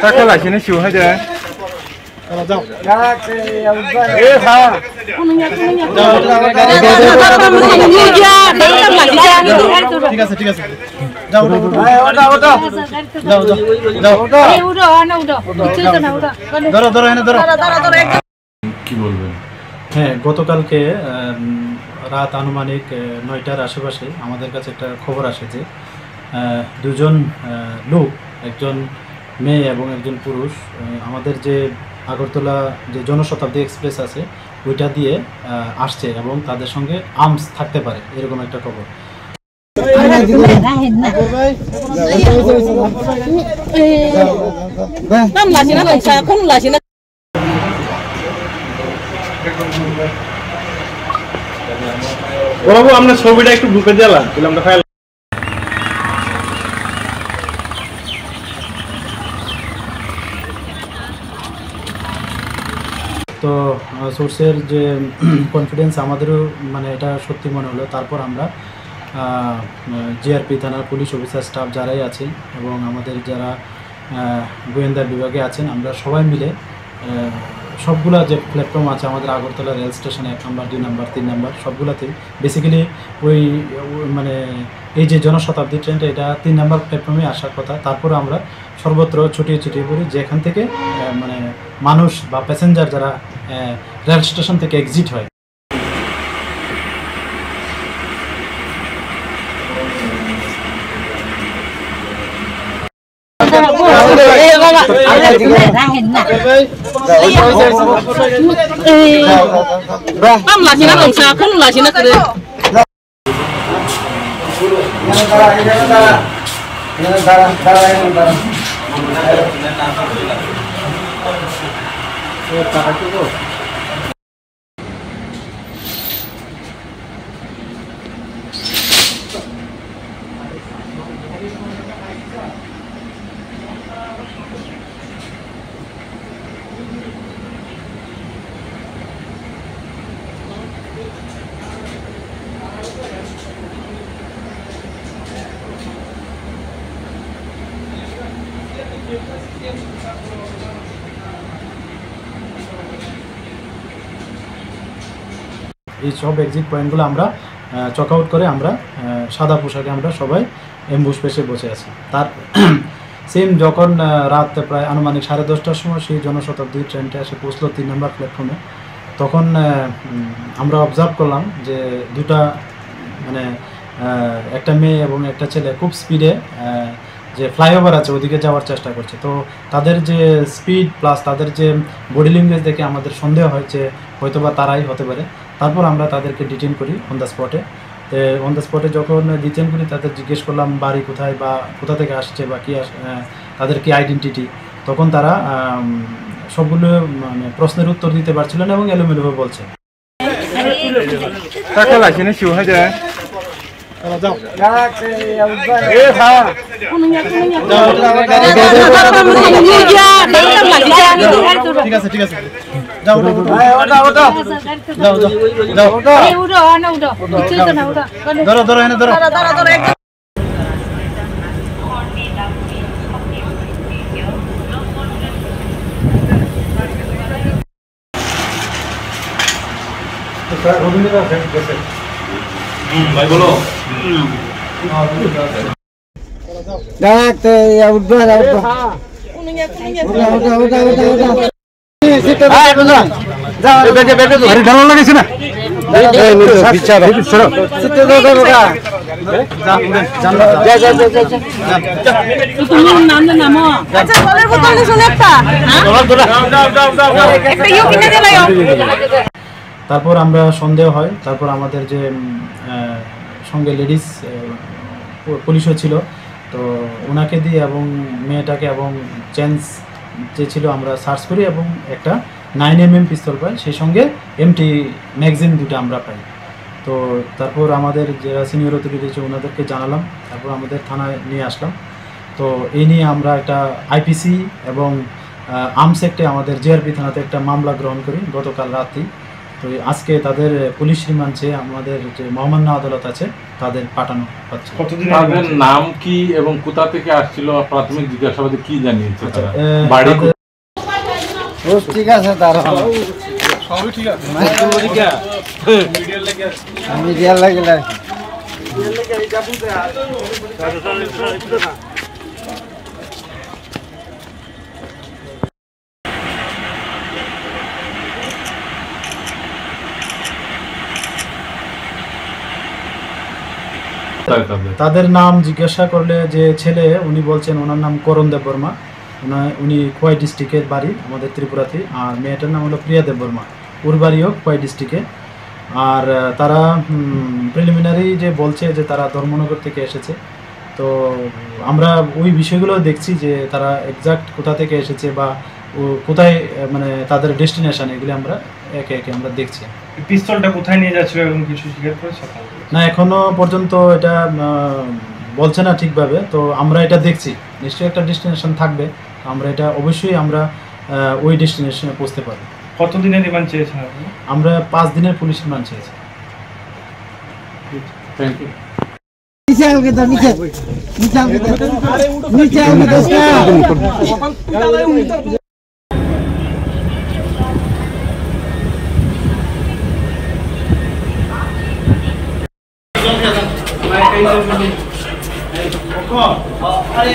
টাকা লাগছে না শিউ হয়ে যায় যাও ঠিক আছে ঠিক আছে যাও ধরো ধরো এনে ধরো কি বলবেন। হ্যাঁ, গতকালকে রাত আনুমানিক 9টার আশেপাশে আমাদের কাছে একটা খবর আসে যে দুজন লোক, একজন মেয়ে এবং একজন পুরুষ, আমাদের যে আগরতলা যে জনশতাব্দী এক্সপ্রেস আছে ওইটা দিয়ে আসছে এবং তাদের সঙ্গে আর্মস থাকতে পারে, এরকম একটা খবর। বাবু আমরা ছবিটা একটু গ্রুপে দিলাম আমরা ফাইল। তো সোর্সের যে কনফিডেন্স আমাদেরও মানে এটা সত্যি মনে হলো। তারপর আমরা জিআরপি থানার পুলিশ অফিসার স্টাফ যারাই আছে এবং আমাদের যারা গোয়েন্দা বিভাগে আছেন, আমরা সবাই মিলে সবগুলা যে প্ল্যাটফর্ম আছে আমাদের আগরতলা রেল স্টেশনে 1 নম্বর 2 নম্বর 3 নম্বর সবগুলাতেই বেসিক্যালি ওই মানে এই যে জনশতাব্দী ট্রেনটা এটা 3 নম্বর প্ল্যাটফর্মে আসার কথা। তারপরে আমরা সর্বত্র ছড়িয়ে ছিটিয়ে পড়ি, যেখান থেকে মানে মানুষ বা প্যাসেঞ্জার যারা রেল স্টেশন থেকে এক্সিট হয়। এই সব এক্সিট পয়েন্টগুলো আমরা চক আউট করে আমরা সাদা পোশাকে আমরা সবাই এমবুশ পেশে বসে আছি। তার সেম যখন রাত প্রায় আনুমানিক 10:30টার সময় সেই জনশতাব্দী ট্রেনটা এসে পৌঁছলো 3 নম্বর প্ল্যাটফর্মে, তখন আমরা অবজার্ভ করলাম যে দুটা মানে একটা মেয়ে এবং একটা ছেলে খুব স্পিডে যে ফ্লাইওভার আছে ওদিকে যাওয়ার চেষ্টা করছে। তো তাদের যে স্পিড প্লাস তাদের যে বডি ল্যাঙ্গুয়েজ দেখে আমাদের সন্দেহ হয় যে হয়তোবা তারাই হতে পারে। তারপর আমরা তাদেরকে ডিটেইন করি অন দ্য স্পটে। তো অন দ্য স্পটে যখন ডিটেইন করি তাদের জিজ্ঞেস করলাম বাড়ি কোথায় বা কোথা থেকে আসছে বা কী তাদের কি আইডেন্টিটি, তখন তারা সবগুলো মানে প্রশ্নের উত্তর দিতে পারছিল না এবং এলোমেলোভাবে বলছে। টাকা লাগছে না শিউ হয়ে যায় যাও ঠিক আছে ঠিক আছে যাও ধরো ধরো এনে ধরো ভাই বলো তারপর আমরা সন্দেহ হয়। তারপর আমাদের যে সঙ্গে লেডিস পুলিশও ছিল, তো ওনাকে দিয়ে এবং মেয়েটাকে এবং চেঞ্জ যে ছিল আমরা সার্চ করি এবং একটা 9mm পিস্তল পাই, সেই সঙ্গে এমটি ম্যাগাজিন দুটো আমরা পাই। তো তারপর আমাদের যারা সিনিয়র অথরিটি আছে ওনাদেরকে জানালাম, তারপর আমাদের থানায় নিয়ে আসলাম। তো এই নিয়ে আমরা একটা আইপিসি এবং আর্মস অ্যাক্টে আমাদের জিআরপি থানাতে একটা মামলা গ্রহণ করি গতকাল রাতেই। তো আজকে তাদের পুলিশ রিমান্ডে আমাদের যে মহামান্য আদালত আছে তাদের পাঠানো হচ্ছে। তাদের নাম কি এবং কোথা থেকে আসছিল, প্রাথমিক জিজ্ঞাসাবাদে কি জানিয়েছে তারা? তাদের- বাড়ি ঠিক আছে, তার সবই ঠিক আছে। মিডিয়ার লাগিলে তাদের তাদের নাম জিজ্ঞাসা করলে যে ছেলে উনি বলছেন ওনার নাম করণ দেব বর্মা, উনি খোয়াই ডিস্ট্রিক্টের বাড়ি আমাদের ত্রিপুরাতে। আর মেয়েটার নাম হলো প্রিয়া দেব বর্মা, ওর বাড়িও খোয়াই ডিস্ট্রিক্টে। আর তারা প্রিলিমিনারি যে বলছে যে তারা ধর্মনগর থেকে এসেছে। তো আমরা ওই বিষয়গুলো দেখছি যে তারা এক্সাক্ট কোথা থেকে এসেছে বা কোথায় মানে তাদের ডেস্টিনেশন, এগুলি আমরা একে একে আমরা দেখছি। পিস্তলটা কোথায় নিয়ে যাচ্ছিল এবং কিছু স্বীকার করেছে? না, এখনো পর্যন্ত এটা বলছে না ঠিকভাবে। তো আমরা এটা দেখছি, নিশ্চয়ই একটা ডেস্টিনেশন থাকবে। আমরা এটা অবশ্যই আমরা ওই ডেস্টিনেশনে পৌঁছতে পারবো। কতদিনের রিমান্ড চেয়েছেন আপনি? আমরা 5 দিনের পুলিশ রিমান্ড চেয়েছি। Thank you. নিচে আলকে দাও, নিচে নিচে আলকে দাও, নিচে আলকে দাও। আরে